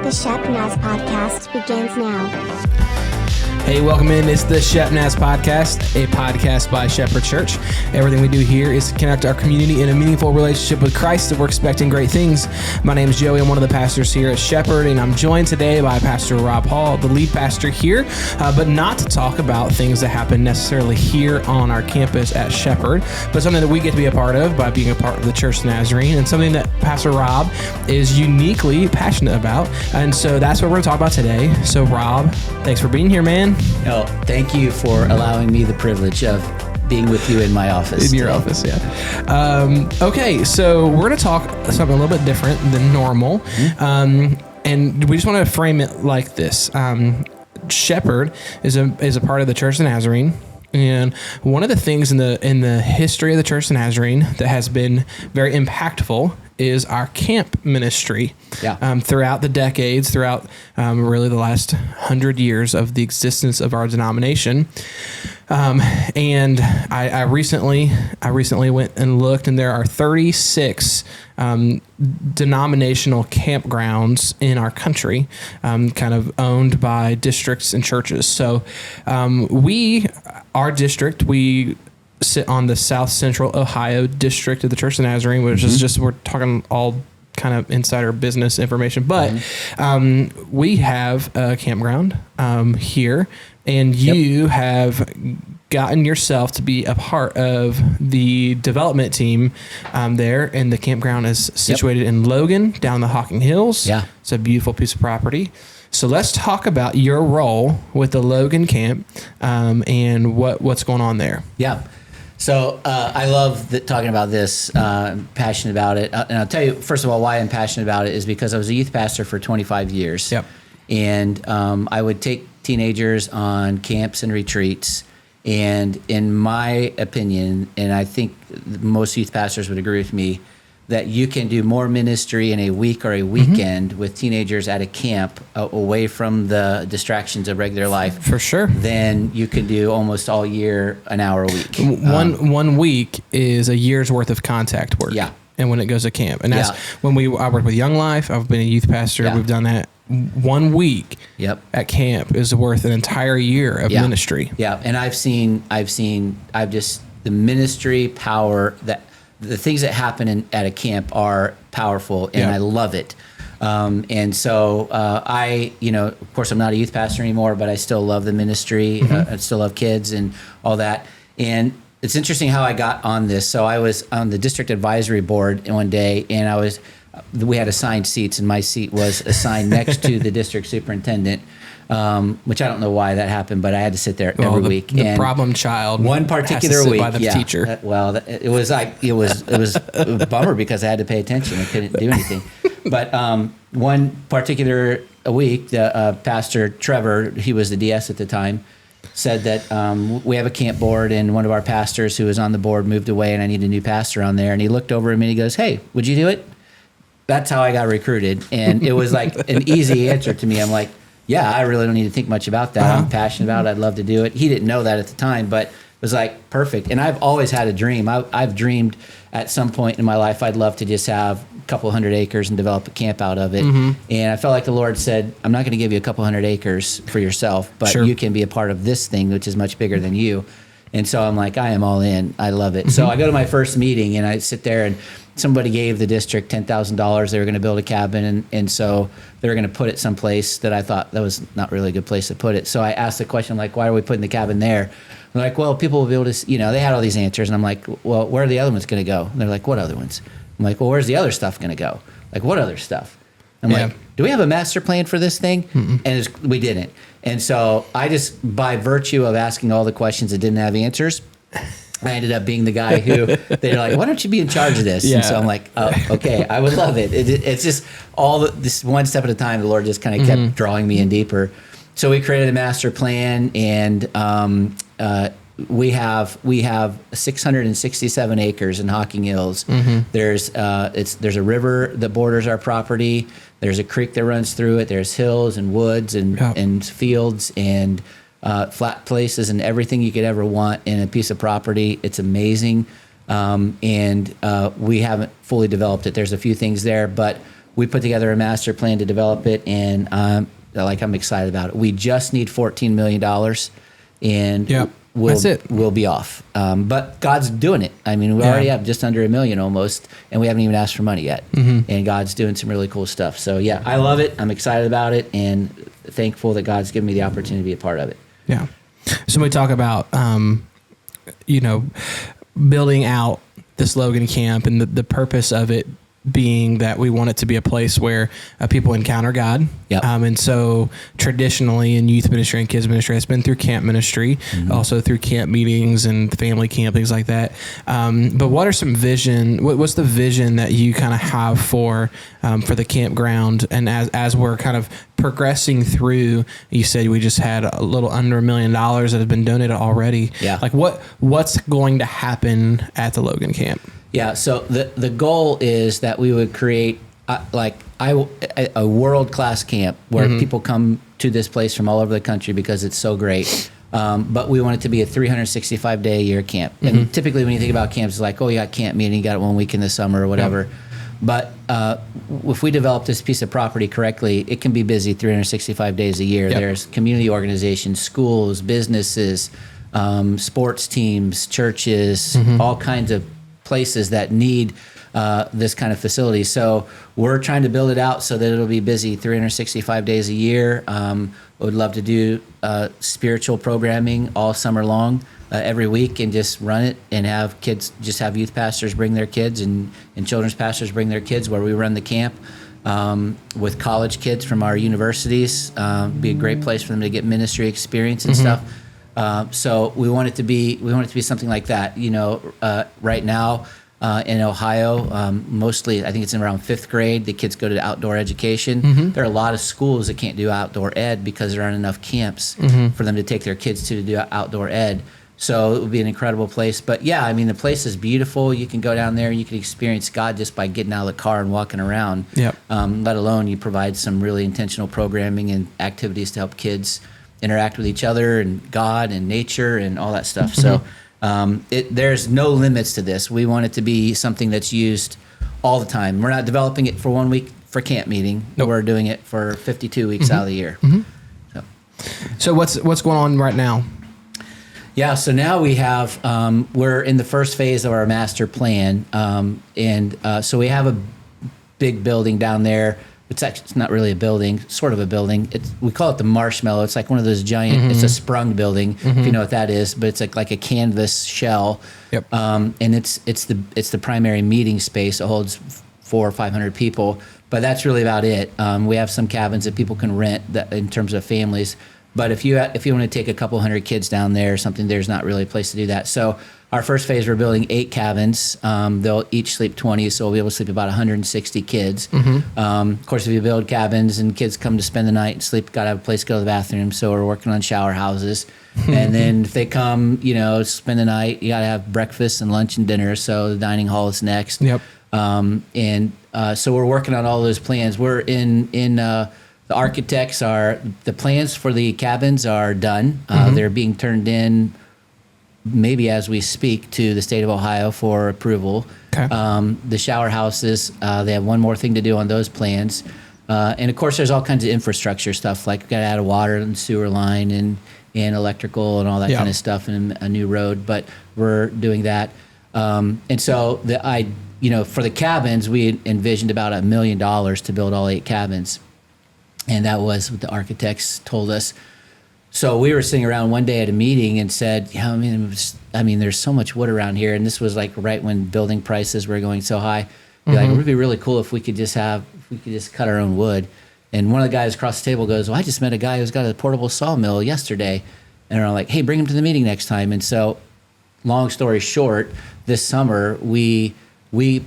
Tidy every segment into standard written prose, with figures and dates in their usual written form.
The Shepnaz podcast begins now. Hey, welcome in. It's the Shepnaz podcast, a podcast by Shepherd Church. Everything we do here is to connect our community in a meaningful relationship with Christ, and we're expecting great things. My name is Joey. I'm one of the pastors here at Shepherd, and I'm joined today by Pastor Rob Hall, the lead pastor here, but not to talk about things that happen necessarily here on our campus at Shepherd, but something that we get to be a part of by being a part of the Church Nazarene, and something that Pastor Rob is uniquely passionate about. And so that's what we're going to talk about today. So Rob, thanks for being here, man. Oh, thank you for allowing me the privilege of being with you in my office. In your office, yeah. Okay, so we're going to talk something a little bit different than normal. Mm-hmm. And we just want to frame it like this. Shepherd is a part of the Church of Nazarene. And one of the things in the history of the Church of Nazarene that has been very impactful is our camp ministry. Yeah. Throughout the decades, throughout really the last 100 years of the existence of our denomination. And I recently went and looked, and there are 36 denominational campgrounds in our country, kind of owned by districts and churches. So our district, we sit on the South Central Ohio district of the Church of Nazarene, which is just, we're talking all kind of insider business information, but we have a campground here, and you have gotten yourself to be a part of the development team there, and the campground is situated in Logan, down the Hocking Hills. Yeah. It's a beautiful piece of property. So let's talk about your role with the Logan camp and what's going on there. Yeah. So I love talking about this. I'm passionate about it. And I'll tell you, first of all, why I'm passionate about it is because I was a youth pastor for 25 years. Yep. And I would take teenagers on camps and retreats. And in my opinion, and I think most youth pastors would agree with me, that you can do more ministry in a week or a weekend with teenagers at a camp away from the distractions of regular life. For sure. Than you can do almost all year, an hour a week. One week is a year's worth of contact work. Yeah. And when it goes to camp. And that's when I work with Young Life. I've been a youth pastor. Yeah. We've done that. 1 week at camp is worth an entire year of ministry. Yeah. And I've just the ministry power that the things that happen at a camp are powerful, and I love it. And so of course I'm not a youth pastor anymore, but I still love the ministry. I still love kids and all that. And it's interesting how I got on this. So I was on the district advisory board one day, and we had assigned seats, and my seat was assigned next to the district superintendent, which I don't know why that happened, but I had to sit there every week. The problem child. One particular has to sit week, by the teacher. It was a bummer because I had to pay attention. I couldn't do anything. But one particular week, the Pastor Trevor, he was the DS at the time, said that we have a camp board, and one of our pastors who was on the board moved away, and I need a new pastor on there. And he looked over at me and he goes, "Hey, would you do it?" That's how I got recruited, and it was like an easy answer to me. I'm like, yeah, I really don't need to think much about that. I'm passionate about it. I'd love to do it. He didn't know that at the time, but it was like perfect. And I've always had a dream. I've dreamed at some point in my life I'd love to just have a couple hundred acres and develop a camp out of it. And I felt like the Lord said, I'm not going to give you a couple hundred acres for yourself, but you can be a part of this thing, which is much bigger than you. And so I'm like, I am all in. I love it. So I go to my first meeting, and I sit there, and somebody gave the district $10,000. They were going to build a cabin, and so they were going to put it someplace that I thought that was not really a good place to put it. So I asked the question, like, why are we putting the cabin there? They're like, well, people will be able to, they had all these answers. And I'm like, well, where are the other ones going to go? And they're like, what other ones? I'm like, well, where's the other stuff going to go? Like, what other stuff? I'm like, do we have a master plan for this thing? And we didn't. And so I just, by virtue of asking all the questions that didn't have answers, I ended up being the guy who they're like, why don't you be in charge of this? And so I'm like, oh, okay, I would love it. It's just this one step at a time. The Lord just kind of kept drawing me in deeper. So we created a master plan, and we have 667 acres in Hocking Hills. There's a river that borders our property. There's a creek that runs through it. There's hills and woods and fields and flat places and everything you could ever want in a piece of property. It's amazing. And we haven't fully developed it. There's a few things there, but we put together a master plan to develop it, and I'm excited about it. We just need $14 million, and that's it. We'll be off. But God's doing it. I mean, we already have just under $1 million almost, and we haven't even asked for money yet. And God's doing some really cool stuff. So yeah, I love it. I'm excited about it, and thankful that God's given me the opportunity to be a part of it. Yeah. So when we talk about, building out this Logan camp and the purpose of it being that we want it to be a place where people encounter God. Yep. And so traditionally in youth ministry and kids ministry, it's been through camp ministry, also through camp meetings and family camp, things like that. But what are some what's the vision that you kind of have for the campground? And as we're kind of progressing through, you said we just had a little under $1 million that has been donated already. Yeah. Like what's going to happen at the Logan camp? Yeah, so the goal is that we would create a world-class camp where people come to this place from all over the country because it's so great. But we want it to be a 365-day-a-year camp. And typically when you think about camps, it's like, oh, you got camp meeting, you got it 1 week in the summer or whatever. But if we develop this piece of property correctly, it can be busy 365 days a year. There's community organizations, schools, businesses, sports teams, churches, all kinds of places that need this kind of facility. So we're trying to build it out so that it'll be busy 365 days a year. Would love to do spiritual programming all summer long, every week, and just run it and have kids, just have youth pastors bring their kids and children's pastors bring their kids where we run the camp with college kids from our universities. Be a great place for them to get ministry experience and stuff. So we want it to be something like that. Right now in Ohio, mostly I think it's in around 5th grade, the kids go to outdoor education. There are a lot of schools that can't do outdoor ed because there aren't enough camps for them to take their kids to do outdoor ed. So it would be an incredible place. But yeah, I mean, the place is beautiful. You can go down there and you can experience God just by getting out of the car and walking around. Let alone you provide some really intentional programming and activities to help kids interact with each other and God and nature and all that stuff. So there's no limits to this. We want it to be something that's used all the time. We're not developing it for 1 week for camp meeting. We're doing it for 52 weeks out of the year. So what's going on right now? Yeah, so now we have, we're in the first phase of our master plan. So we have a big building down there. It's not really a building, sort of a building. We call it the Marshmallow. It's like one of those giant, it's a sprung building, if you know what that is, but it's like a canvas shell. And it's the primary meeting space. It holds 400 or 500 people, but that's really about it. We have some cabins that people can rent that in terms of families. But if you want to take a couple hundred kids down there or something, there's not really a place to do that. So our first phase, we're building 8 cabins. They'll each sleep 20, so we'll be able to sleep about 160 kids. Of course, if you build cabins and kids come to spend the night and sleep, got to have a place to go to the bathroom. So we're working on shower houses. And then if they come, spend the night, you got to have breakfast and lunch and dinner. So the dining hall is next. So we're working on all those plans. We're in the architects the plans for the cabins are done. They're being turned in maybe as we speak to the state of Ohio for approval. The shower houses, they have one more thing to do on those plans. And of course, there's all kinds of infrastructure stuff, like we've got to add a water and sewer line and electrical and all that kind of stuff, and a new road, but we're doing that. And so for the cabins, we envisioned about $1 million to build all 8 cabins. And that was what the architects told us. So we were sitting around one day at a meeting and said, there's so much wood around here. And this was like right when building prices were going so high. It would be really cool if we could just cut our own wood. And one of the guys across the table goes, well, I just met a guy who's got a portable sawmill yesterday. And they're like, hey, bring him to the meeting next time. And so long story short, this summer we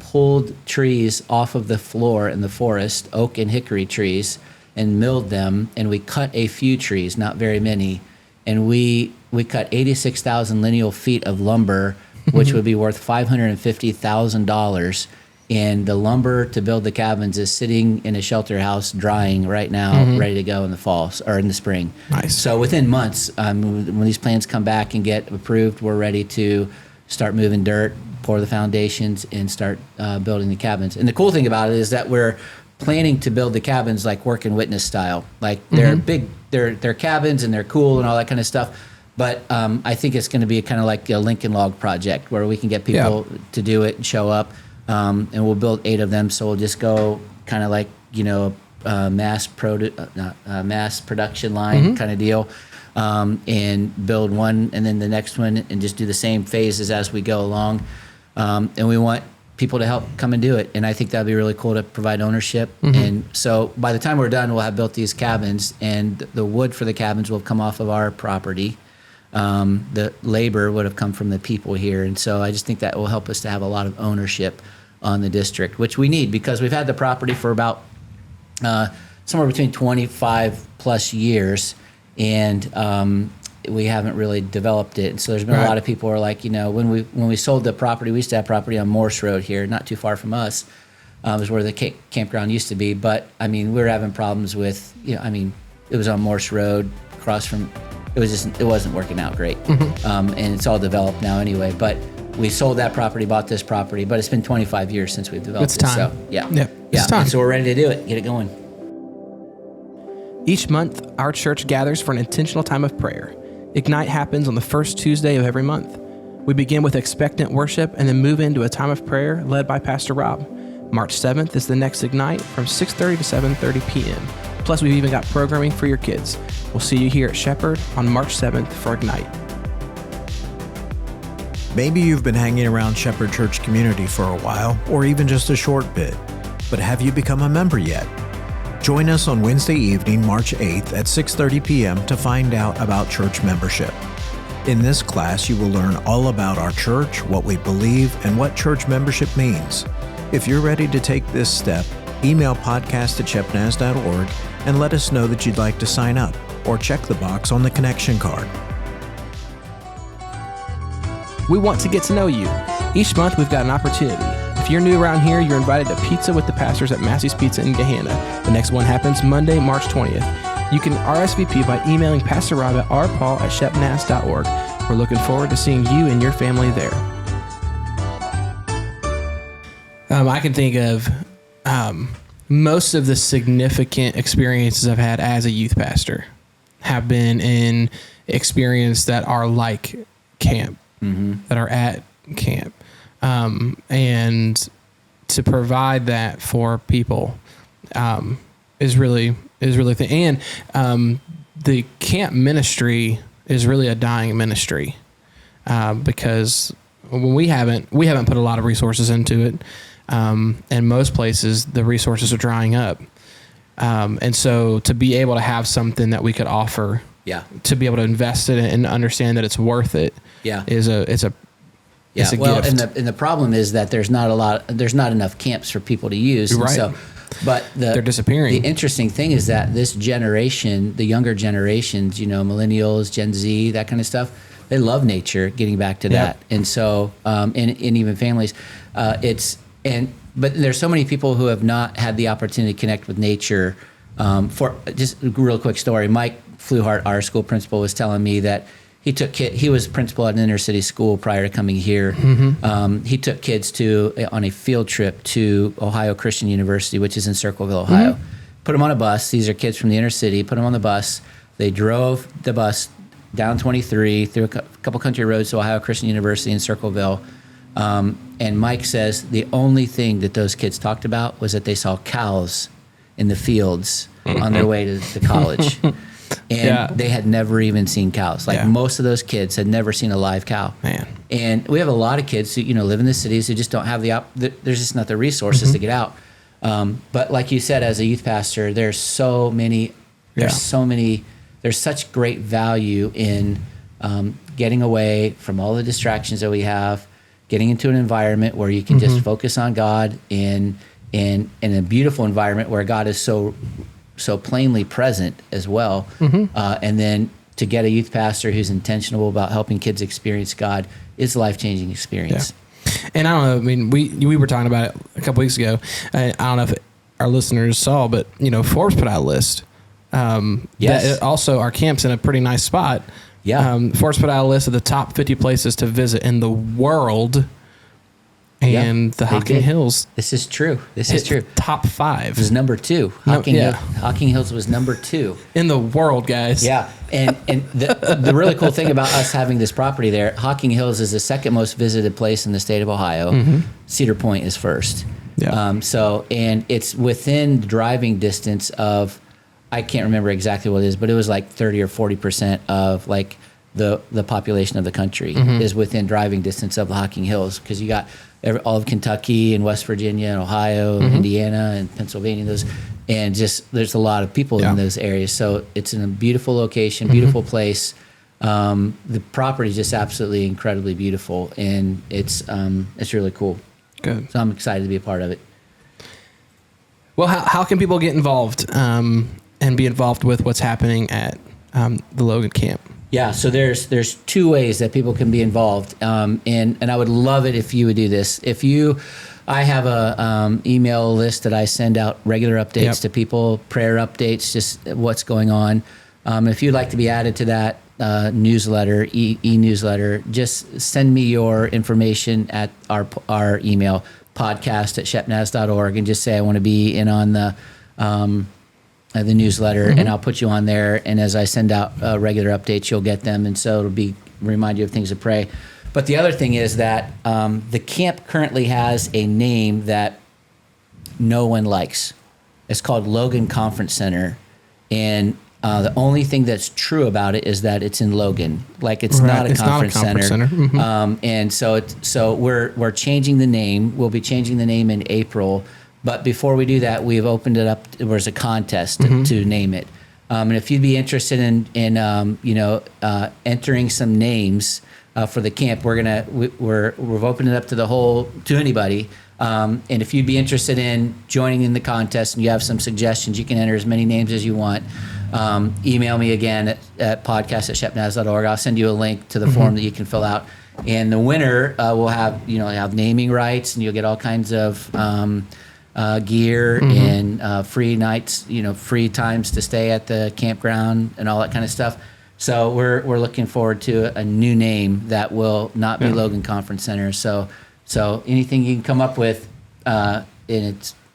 pulled trees off of the floor in the forest, oak and hickory trees, and milled them, and we cut a few trees, not very many, and we cut 86,000 lineal feet of lumber, which would be worth $550,000. And the lumber to build the cabins is sitting in a shelter house drying right now, ready to go in the fall or in the spring. Nice. So within months, when these plans come back and get approved, we're ready to start moving dirt, pour the foundations, and start building the cabins. And the cool thing about it is that we're planning to build the cabins like work and witness style. Like they're big, they're cabins and they're cool and all that kind of stuff. But I think it's going to be kind of like a Lincoln Log project where we can get people to do it and show up. And we'll build 8 of them. So we'll just go kind of like, mass production line kind of deal. And build one and then the next one and just do the same phases as we go along. And we want people to help come and do it. And I think that'd be really cool to provide ownership. And so by the time we're done, we'll have built these cabins, and the wood for the cabins will come off of our property. The labor would have come from the people here. And so I just think that will help us to have a lot of ownership on the district, which we need because we've had the property for about somewhere between 25 plus years. And we haven't really developed it. And so there's been a lot of people who are like, when we sold the property, we used to have property on Morse Road here, not too far from us, is where the campground used to be. But I mean, we were having problems with, it was on Morse Road, across from, it wasn't working out great. And it's all developed now anyway. But we sold that property, bought this property, but it's been 25 years since we've developed it. So It's time. And so we're ready to do it, get it going. Each month, our church gathers for an intentional time of prayer. Ignite happens on the first Tuesday of every month. We begin with expectant worship and then move into a time of prayer led by Pastor Rob. March 7th is the next Ignite from 6:30 to 7:30 p.m. Plus, we've even got programming for your kids. We'll see you here at Shepherd on March 7th for Ignite. Maybe you've been hanging around Shepherd Church community for a while, or even just a short bit, but have you become a member yet? Join us on Wednesday evening, March 8th at 6:30 p.m. to find out about church membership. In this class, you will learn all about our church, what we believe, and what church membership means. If you're ready to take this step, email podcast@shepnaz.org and let us know that you'd like to sign up, or check the box on the connection card. We want to get to know you. Each month, we've got an opportunity. If you're new around here, you're invited to Pizza with the Pastors at Massey's Pizza in Gahanna. The next one happens Monday, March 20th. You can RSVP by emailing Pastor Rob at rpaul@shepnaz.org. We're looking forward to seeing you and your family there. I can think of most of the significant experiences I've had as a youth pastor have been in experiences that are like camp, that are at camp. And to provide that for people is really thing. And the camp ministry is really a dying ministry because when we haven't put a lot of resources into it. And most places the resources are drying up. And so to be able to have something that we could offer, to be able to invest in it and understand that it's worth it, it's a gift. And the problem is that there's not enough camps for people to use. Right. So, but they're disappearing. The interesting thing is that this generation, the younger generations, millennials, Gen Z, that kind of stuff, they love nature, getting back to that. And so, and even families, but there's so many people who have not had the opportunity to connect with nature. For just a real quick story, Mike Fluhart, our school principal, was telling me that he was principal at an inner city school prior to coming here. He took kids on a field trip to Ohio Christian University, which is in Circleville, Ohio. Put them on a bus. These are kids from the inner city. Put them on the bus. They drove the bus down 23 through a couple country roads to Ohio Christian University in Circleville. And Mike says the only thing that those kids talked about was that they saw cows in the fields on their way to college. And they had never even seen cows. Most of those kids had never seen a live cow. Man. And we have a lot of kids who, live in the cities who just don't have there's just not the resources to get out. But like you said, as a youth pastor, there's such great value in getting away from all the distractions that we have, getting into an environment where you can just focus on God in a beautiful environment where God is so plainly present as well. And then to get a youth pastor who's intentional about helping kids experience God is a life-changing experience. And I don't know, I mean, we were talking about it a couple weeks ago. I don't know if our listeners saw, but, Forbes put out a list. Also, our camp's in a pretty nice spot. Forbes put out a list of the top 50 places to visit in the world and the they Hocking did. Hills. This is true. This is hit true. Top 5 It was number 2. Hocking Hills was number 2. in the world, guys. Yeah, and the really cool thing about us having this property there, Hocking Hills is the second most visited place in the state of Ohio. Cedar Point is first. Yeah. And it's within driving distance of, I can't remember exactly what it is, but it was like 30 or 40% of like the population of the country is within driving distance of the Hocking Hills, because you got all of Kentucky and West Virginia and Ohio and Indiana and Pennsylvania, there's a lot of people in those areas. So it's in a beautiful location, beautiful place. The property is just absolutely incredibly beautiful, and it's really cool. Good. So I'm excited to be a part of it. Well, how can people get involved and be involved with what's happening at the Logan Camp? Yeah, so there's 2 ways that people can be involved, and I would love it if you would do this. I have a email list that I send out regular updates to people, prayer updates, just what's going on. If you'd like to be added to that newsletter, e-newsletter, just send me your information at our email, podcast@shepnaz.org, and just say I want to be in on the newsletter, and I'll put you on there. And as I send out regular updates, you'll get them, and so it'll remind you of things to pray. But the other thing is that the camp currently has a name that no one likes. It's called Logan Conference Center, and the only thing that's true about it is that it's in Logan. Like it's not a conference center. And so we're changing the name. We'll be changing the name in April. But before we do that, we've opened it up. There's a contest to name it. And if you'd be interested in entering some names for the camp, we've opened it up to anybody. And if you'd be interested in joining in the contest and you have some suggestions, you can enter as many names as you want. Email me again at podcast@shepnaz.org. I'll send you a link to the form that you can fill out. And the winner will have naming rights, and you'll get all kinds of gear and free nights, free times to stay at the campground and all that kind of stuff. So we're looking forward to a new name that will not be Logan Conference Center. So anything you can come up with,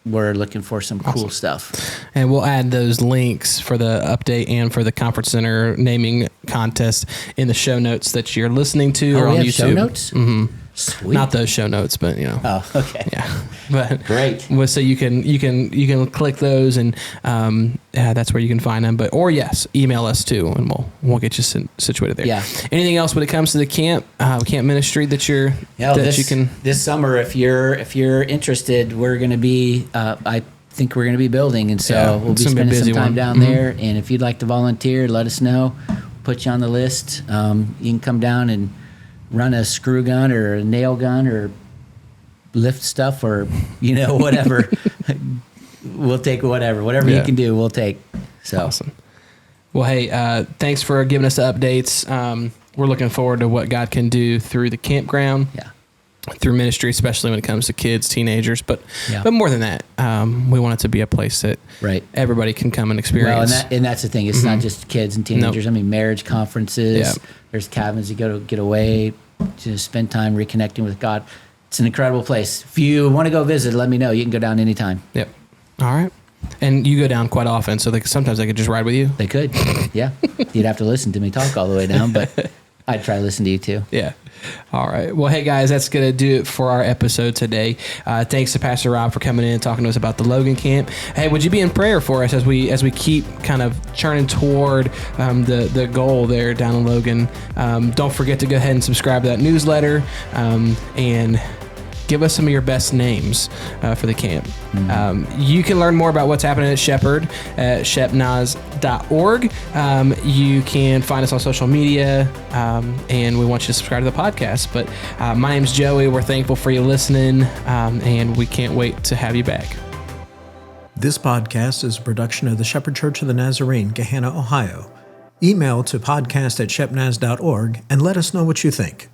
we're looking for some cool stuff. And we'll add those links for the update and for the Conference Center naming contest in the show notes that you're listening to or on YouTube. Show notes? Sweet. Not those show notes, but Oh, okay. Yeah, but great. So you can click those, and that's where you can find them. Email us too, and we'll get you situated there. Yeah. Anything else when it comes to the camp ministry that you can? This summer, if you're interested, we're going to be. I think we're going to be building, and so we'll be spending some time down there. And if you'd like to volunteer, let us know. Put you on the list. You can come down and run a screw gun or a nail gun or lift stuff or whatever. We'll take whatever you can do, we'll take. So awesome. Well, hey, thanks for giving us the updates. We're looking forward to what God can do through the campground, through ministry, especially when it comes to kids, teenagers, but more than that, we want it to be a place that everybody can come and experience. Well, and that's the thing. It's not just kids and teenagers. Nope. I mean, marriage conferences. Yeah. There's cabins you go to get away, to spend time reconnecting with God. It's an incredible place. If you want to go visit, let me know. You can go down anytime. Yep. All right. And you go down quite often, so sometimes they could just ride with you? They could, yeah. You'd have to listen to me talk all the way down, but I'd try to listen to you too. Yeah. All right. Well, hey, guys, that's going to do it for our episode today. Thanks to Pastor Rob for coming in and talking to us about the Logan Camp. Hey, would you be in prayer for us as we keep kind of churning toward the goal there down in Logan? Don't forget to go ahead and subscribe to that newsletter and give us some of your best names for the camp. You can learn more about what's happening at Shepherd at shepnaz.org. You can find us on social media, and we want you to subscribe to the podcast. But my name's Joey. We're thankful for you listening, and we can't wait to have you back. This podcast is a production of the Shepherd Church of the Nazarene, Gahanna, Ohio. Email to podcast@shepnaz.org and let us know what you think.